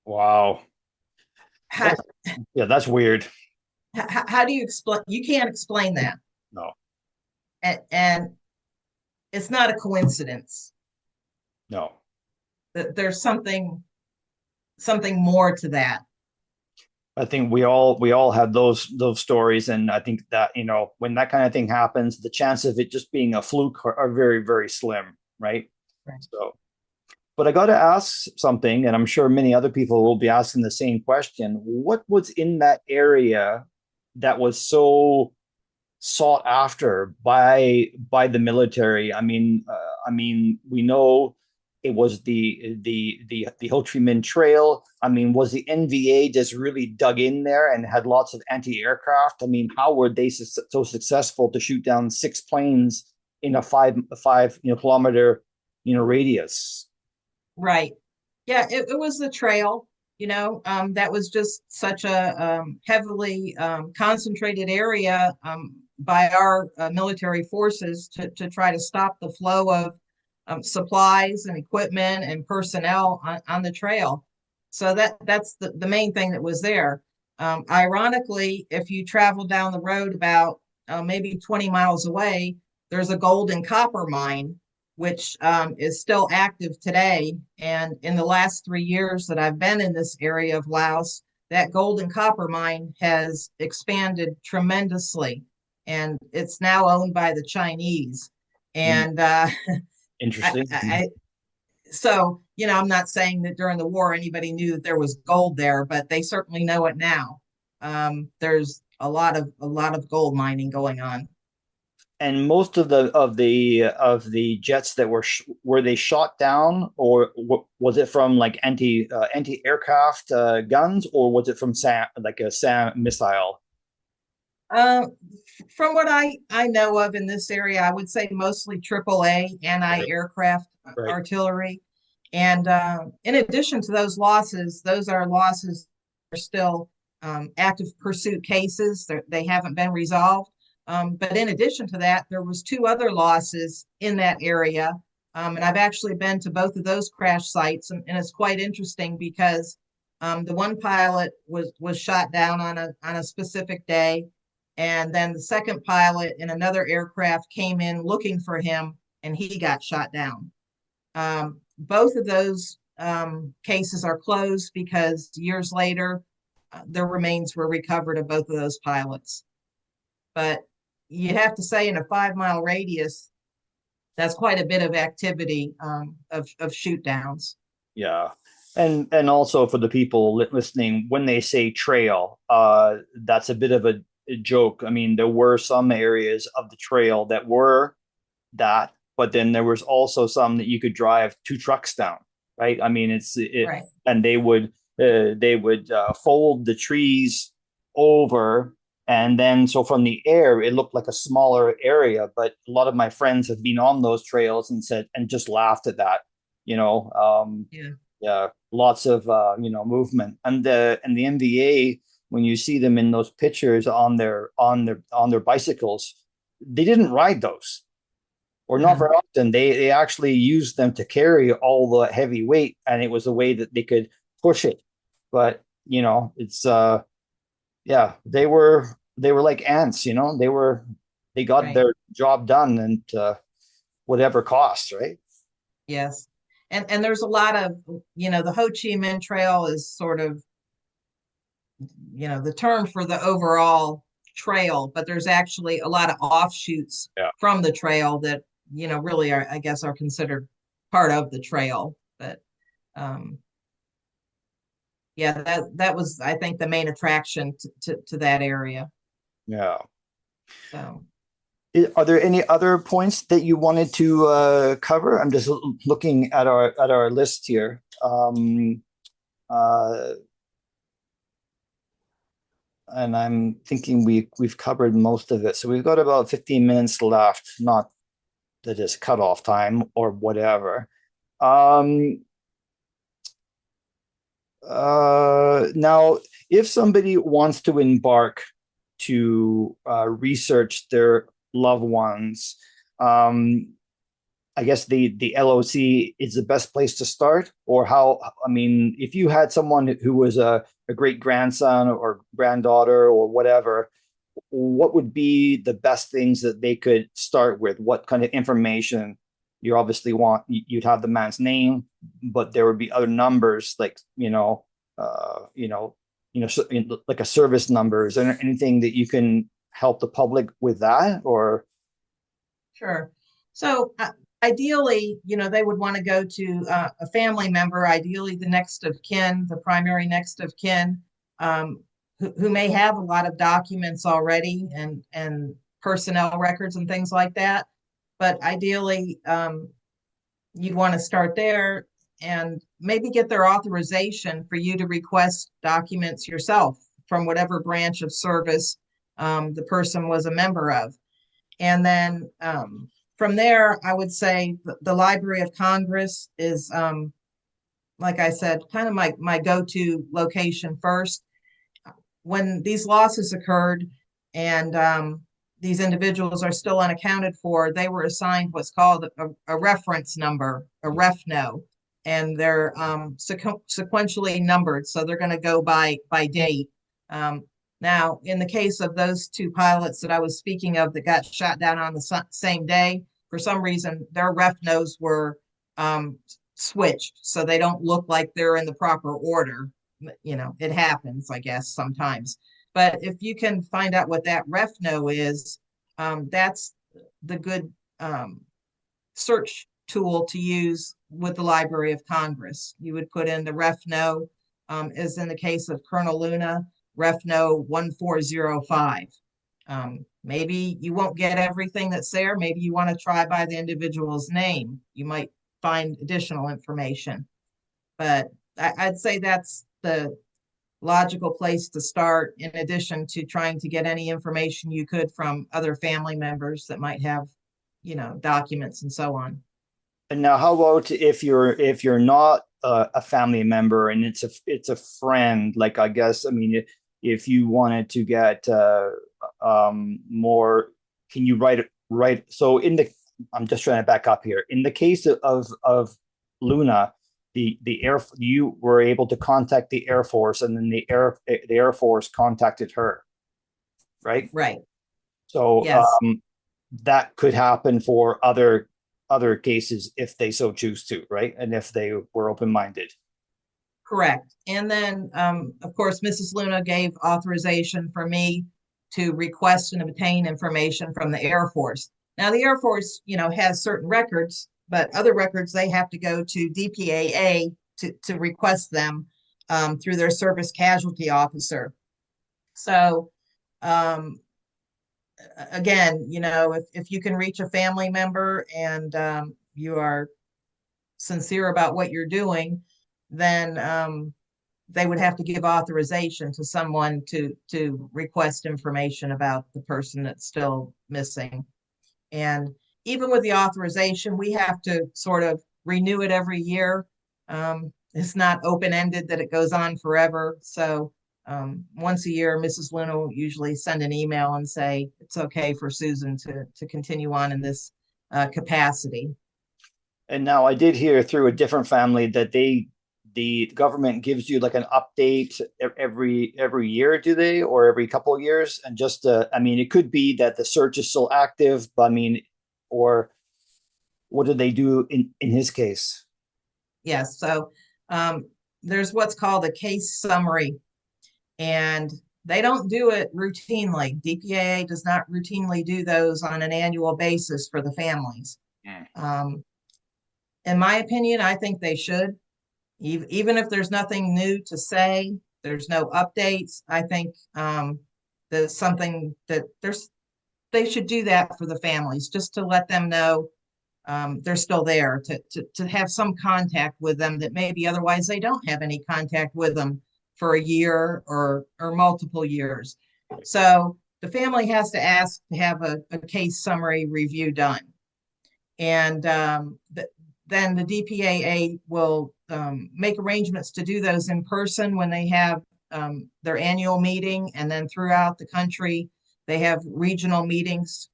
Wow. how, Yeah, that's weird. how do you explain? You can't explain that. No, And it's not a coincidence no. that there's something more to that. I think we all have those stories, and I think that when that kind of thing happens, the chance of it just being a fluke are very, very slim, right? Right. So, but I got to ask something, and I'm sure many other people will be asking the same question. What was in that area that was so sought after by the military? I mean, we know it was the Ho Chi Minh Trail. I mean, was the NVA just really dug in there and had lots of anti-aircraft? I mean, how were they so successful to shoot down 6 planes in a five kilometer radius? Right. Yeah, it was the trail, that was just such a heavily concentrated area by our military forces to try to stop the flow of supplies and equipment and personnel on the trail. So that's the main thing that was there. Ironically, if you travel down the road about maybe 20 miles away, there's a gold and copper mine, which is still active today. And in the last 3 years that I've been in this area of Laos, that gold and copper mine has expanded tremendously. And it's now owned by the Chinese. And Interesting. so, I'm not saying that during the war anybody knew that there was gold there, but they certainly know it now. There's a lot of gold mining going on. And most of the jets that were they shot down, or was it from like anti-aircraft guns, or was it from like a SAM missile? Uh, from what I know of in this area, I would say mostly AAA Right, anti-aircraft right. artillery. And in addition to those losses, those are losses that are still active pursuit cases. They haven't been resolved. But in addition to that, there was two other losses in that area. And I've actually been to both of those crash sites, and it's quite interesting because the one pilot was shot down on a specific day, and then the second pilot in another aircraft came in looking for him, and he got shot down. Both of those cases are closed because years later, their remains were recovered of both of those pilots. But you have to say, in a 5 mile radius, that's quite a bit of activity of shoot downs. Yeah. And also for the people listening, when they say trail, that's a bit of a joke. I mean, there were some areas of the trail that were that, but then there was also some that you could drive 2 trucks down, right? I mean, Right. and they would fold the trees over, and then so from the air it looked like a smaller area. But a lot of my friends have been on those trails and said and just laughed at that, you know. Yeah. Yeah, lots of movement, and the NVA, when you see them in those pictures on their bicycles, they didn't ride those, or not Yeah. very often. They actually used them to carry all the heavy weight, and it was a way that they could push it. But it's yeah, they were like ants. They got Right. their job done, and whatever cost, right? Yes. And there's a lot of, the Ho Chi Minh Trail is sort of, the term for the overall trail, but there's actually a lot of offshoots Yeah. from the trail that, really are, I guess, are considered part of the trail. But um, yeah, that was, I think, the main attraction to that area. Yeah. So Are there any other points that you wanted to cover? I'm just looking at our list here. Uh, and I'm thinking we've covered most of it. So we've got about 15 minutes left. Not cutoff time or whatever. Um, Now, if somebody wants to embark to research their loved ones, I guess the LOC is the best place to start. Or how? I mean, if you had someone who was a great grandson or granddaughter or whatever, what would be the best things that they could start with? What kind of information? You obviously want, you'd have the man's name, but there would be other numbers like, like a service number. Is there anything that you can help the public with that? Or Sure. So ideally, they would want to go to a family member, ideally the next of kin, the primary next of kin, who may have a lot of documents already and personnel records and things like that. But ideally, you'd want to start there and maybe get their authorization for you to request documents yourself from whatever branch of service the person was a member of. And then from there, I would say the Library of Congress is, like I said, kind of my go-to location first. When these losses occurred and these individuals are still unaccounted for, they were assigned what's called a reference number, a REFNO, and they're sequentially numbered. So they're going to go by date. Now, in the case of those two pilots that I was speaking of that got shot down on the same day, for some reason, their REFNOs were switched. So they don't look like they're in the proper order. It happens, I guess, sometimes. But if you can find out what that REFNO is, that's the good search tool to use with the Library of Congress. You would put in the REFNO, as in the case of Colonel Luna, REFNO 1405. Maybe you won't get everything that's there. Maybe you want to try by the individual's name. You might find additional information. But I'd say that's the logical place to start, in addition to trying to get any information you could from other family members that might have, documents and so on. and now, how about if you're not a family member and it's a friend? Like, I guess, I mean, if you wanted to get more, can you write? So I'm just trying to back up here. In the case of Luna, the you were able to contact the Air Force, and then the Air Force contacted her, right? Right. So Yes. That could happen for other cases if they so choose to, right? And if they were open-minded. Correct. And then, of course, Mrs. Luna gave authorization for me to request and obtain information from the Air Force. Now, the Air Force, has certain records, but other records, they have to go to DPAA to request them through their service casualty officer. So, again, if you can reach a family member and you are sincere about what you're doing, then they would have to give authorization to someone to request information about the person that's still missing. And even with the authorization, we have to sort of renew it every year. It's not open-ended that it goes on forever. So once a year, Mrs. Luna will usually send an email and say it's okay for Susan to continue on in this capacity. And now I did hear through a different family that the government gives you like an update every year, do they, or every couple of years? And just I mean, it could be that the search is still active, but I mean, or what did they do in his case? Yes. So there's what's called a case summary, and they don't do it routinely. DPAA does not routinely do those on an annual basis for the families. In my opinion, I think they should. Even if there's nothing new to say, there's no updates. I think there's something that they should do that for the families, just to let them know they're still there, to have some contact with them that maybe otherwise they don't have any contact with them for a year or multiple years. So the family has to ask to have a case summary review done. And then the DPAA will make arrangements to do those in person when they have their annual meeting, and then throughout the country they have regional meetings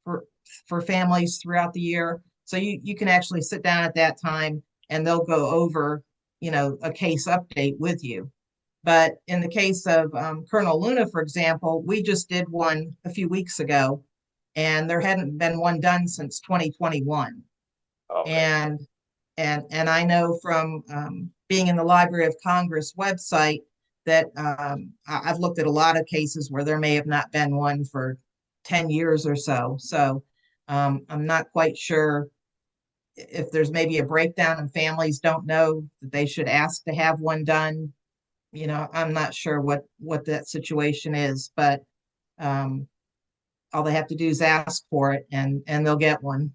for families throughout the year. So you can actually sit down at that time and they'll go over, a case update with you. But in the case of Colonel Luna, for example, we just did one a few weeks ago, and there hadn't been one done since 2021. Okay. And I know from being in the Library of Congress website that I've looked at a lot of cases where there may have not been one for 10 years or so. So I'm not quite sure if there's maybe a breakdown and families don't know that they should ask to have one done. I'm not sure what that situation is, but all they have to do is ask for it, and they'll get one.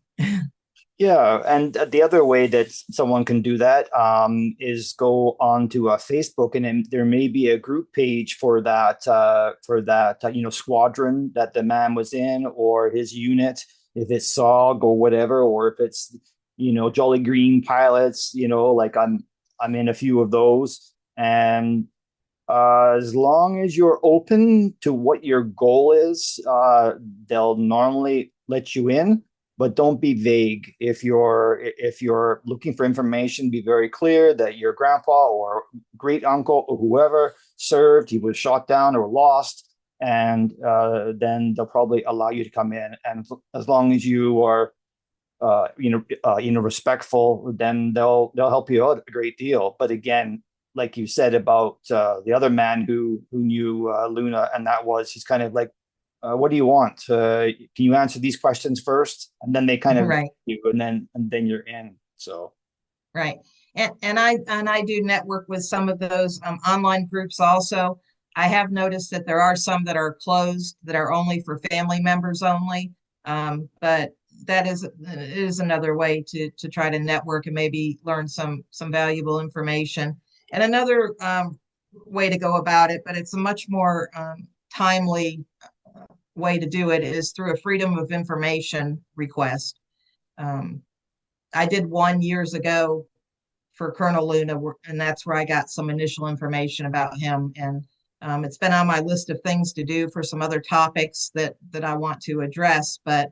Yeah, and the other way that someone can do that is go onto Facebook, and then there may be a group page for that squadron that the man was in, or his unit, if it's SOG or whatever, or if it's Jolly Green Pilots, like I'm in a few of those, and as long as you're open to what your goal is, they'll normally let you in. But don't be vague. If you're looking for information, be very clear that your grandpa or great uncle or whoever served, he was shot down or lost, and then they'll probably allow you to come in. And as long as you are, respectful, then they'll help you out a great deal. But again, like you said about the other man who knew Luna, and he's kind of like, what do you want? Can you answer these questions first? And then they kind of Right. you, and then you're in. So Right. And I do network with some of those online groups also. I have noticed that there are some that are closed, that are only for family members only. But that is another way to try to network and maybe learn some valuable information. And another way to go about it, but it's a much more timely way to do it, is through a Freedom of Information request. I did one years ago for Colonel Luna, and that's where I got some initial information about him. And it's been on my list of things to do for some other topics that I want to address, but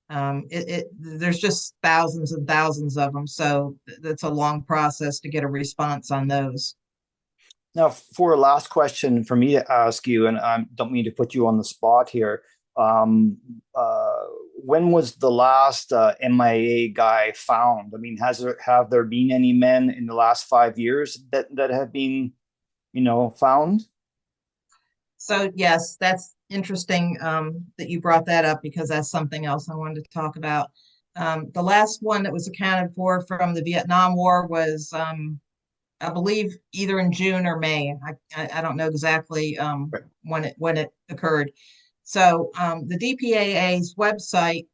there's just thousands and thousands of them, so that's a long process to get a response on those. now, for a last question for me to ask you, and I don't mean to put you on the spot here. Um, uh, when was the last MIA guy found? I mean, have there been any men in the last 5 years that have been, found? So yes, that's interesting that you brought that up, because that's something else I wanted to talk about. The last one that was accounted for from the Vietnam War was, I believe, either in June or May. I don't know exactly Right. when it occurred. So the DPAA's website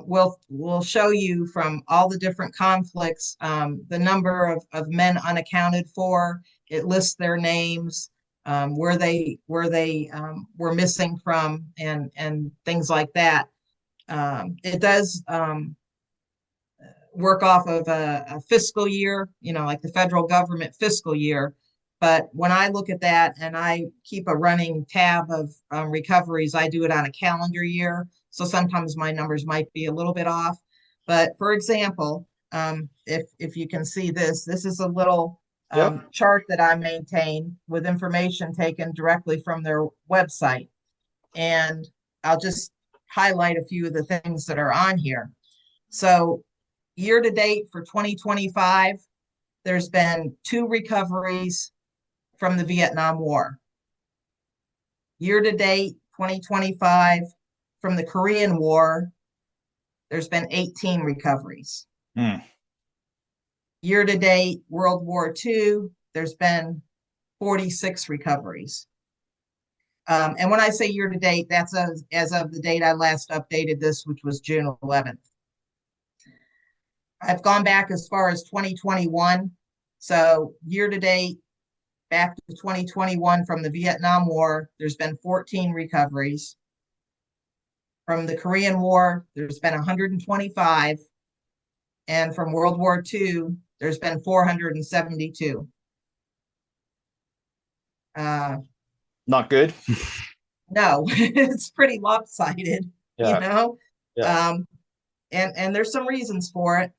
will show you from all the different conflicts the number of men unaccounted for. It lists their names, where they were missing from, and things like that. It does work off of a fiscal year, like the federal government fiscal year. But when I look at that and I keep a running tab of recoveries, I do it on a calendar year. So sometimes my numbers might be a little bit off. But for example, if you can see this is a little Yep. chart that I maintain with information taken directly from their website. And I'll just highlight a few of the things that are on here. So year to date for 2025, there's been 2 recoveries from the Vietnam War. Year to date 2025 from the Korean War, there's been 18 recoveries. Hmm. Year to date World War II, there's been 46 recoveries. And when I say year to date, that's as of the date I last updated this, which was June 11th. I've gone back as far as 2021. So year to date, back to 2021 from the Vietnam War, there's been 14 recoveries. From the Korean War, there's been 125. And from World War II, there's been 472. Not good. No, it's pretty lopsided, you Yeah. know? Yeah. And there's some reasons for it.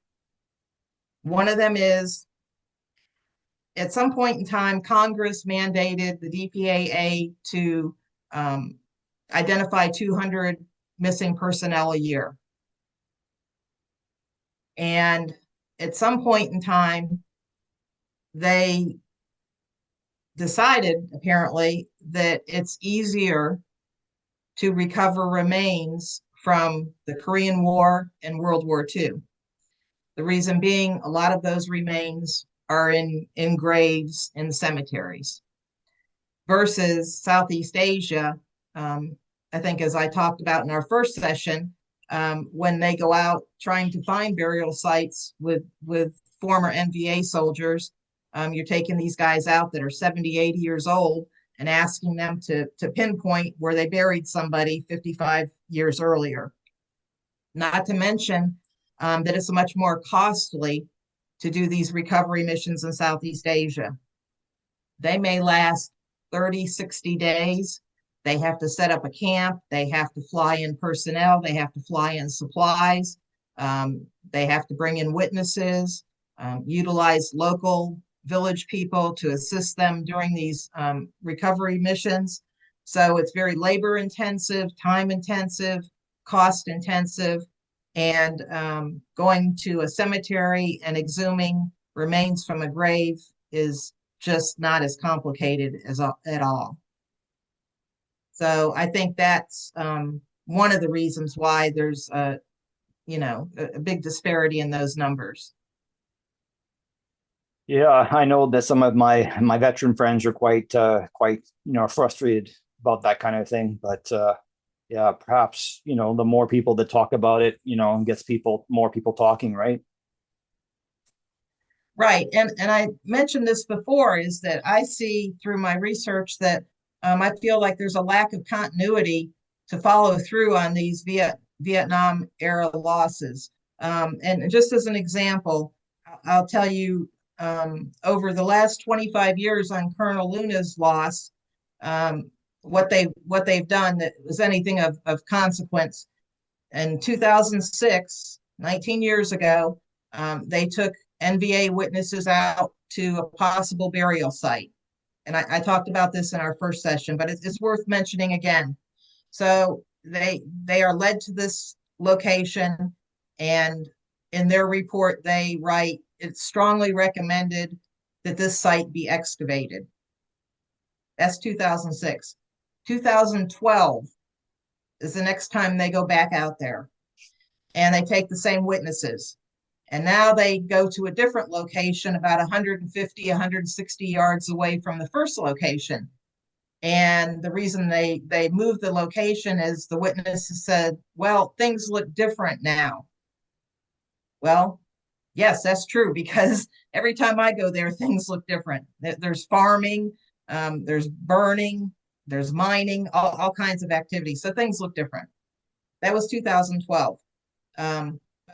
One of them is at some point in time, Congress mandated the DPAA to identify 200 missing personnel a year. And at some point in time, they decided, apparently, that it's easier to recover remains from the Korean War and World War II. The reason being, a lot of those remains are in graves in cemeteries versus Southeast Asia. I think, as I talked about in our first session, when they go out trying to find burial sites with former MVA soldiers, you're taking these guys out that are 70, 80 years old and asking them to pinpoint where they buried somebody 55 years earlier. Not to mention that it's much more costly to do these recovery missions in Southeast Asia. They may last 30, 60 days. They have to set up a camp. They have to fly in personnel. They have to fly in supplies. They have to bring in witnesses, utilize local village people to assist them during these recovery missions. So it's very labor intensive, time intensive, cost intensive, and going to a cemetery and exhuming remains from a grave is just not as complicated as at all. So I think that's one of the reasons why there's a big disparity in those numbers. Yeah, I know that some of my veteran friends are quite frustrated about that kind of thing. But yeah, perhaps the more people that talk about it, gets more people talking, right? Right. And I mentioned this before, is that I see through my research that I feel like there's a lack of continuity to follow through on these Vietnam era losses. And just as an example, I'll tell you, over the last 25 years on Colonel Luna's loss, what they've done that was anything of consequence. In 2006, 19 years ago, they took NVA witnesses out to a possible burial site. And I talked about this in our first session, but it's worth mentioning again. So they are led to this location, and in their report, they write, it's strongly recommended that this site be excavated. That's 2006. 2012 is the next time they go back out there, and they take the same witnesses. And now they go to a different location about 150, 160 yards away from the first location. And the reason they moved the location is the witnesses said, well, things look different now. Well, yes, that's true, because every time I go there, things look different. There's farming, there's burning, there's mining, all kinds of activities. So things look different. That was 2012.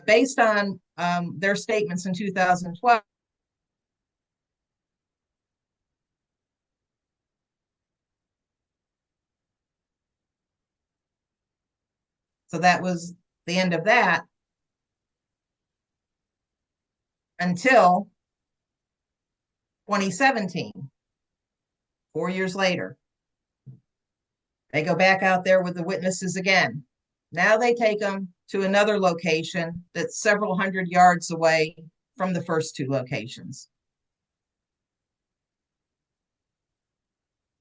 Based on their statements in 2012, so that was the end of that until 2017, 4 years later. They go back out there with the witnesses again. Now they take them to another location that's several hundred yards away from the first two locations.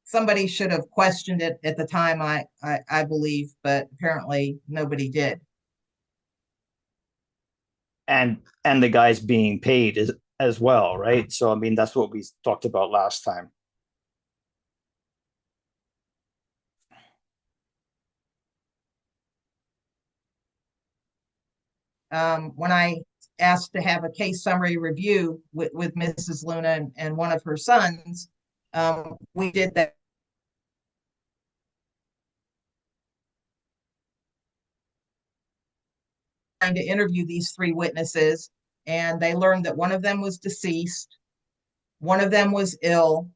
Somebody should have questioned it at the time, I believe, but apparently nobody did. And the guys being paid as well, right? So I mean, that's what we talked about last time. When I asked to have a case summary review with Mrs. Luna and one of her sons, we did that. Trying to interview these three witnesses, and they learned that one of them was deceased, one of them was ill,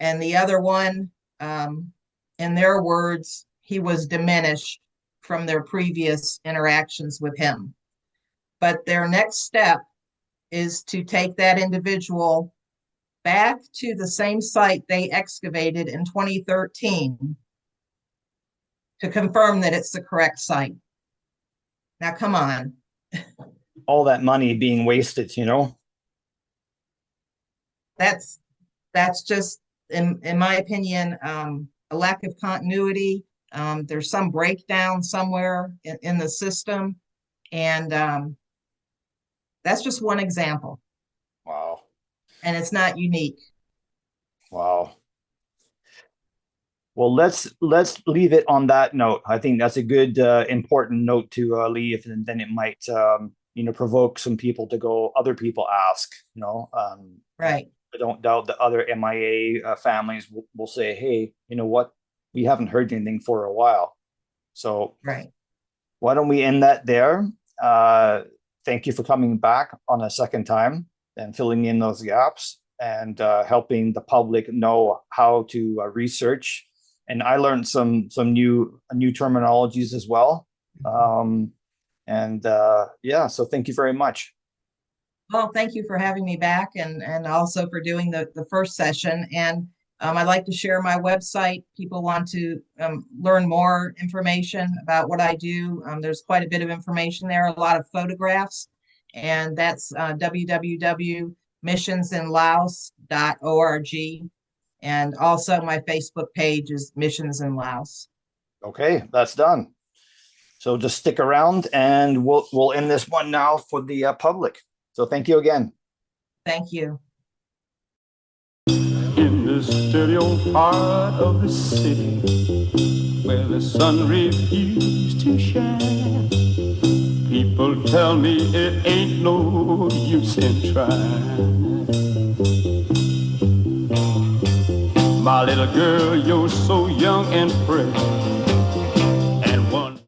and the other one, in their words, he was diminished from their previous interactions with him. But their next step is to take that individual back to the same site they excavated in 2013 to confirm that it's the correct site. Now, come on. All that money being wasted, you know? That's just, in my opinion, a lack of continuity. There's some breakdown somewhere in the system, and that's just one example. Wow. And it's not unique. Wow. Well, let's leave it on that note. I think that's a good, important note to leave, and then it might, provoke some people to go. Other people ask, Right. I don't doubt that other MIA families will say, "Hey, you know what? We haven't heard anything for a while." So, Right. why don't we end that there? Thank you for coming back on a second time and filling in those gaps and helping the public know how to research. And I learned some new terminologies as well. So thank you very much. Well, thank you for having me back, and also for doing the first session. And I'd like to share my website. People want to learn more information about what I do. There's quite a bit of information there, a lot of photographs, and that's www.missionsinlaos.org. And also my Facebook page is Missions in Laos. Okay, that's done. So just stick around, and we'll end this one now for the public. So thank you again. Thank you. In the stereo part of the city where the sun refused to shine, people tell me it ain't no use in trying. My little girl, you're so young and fresh.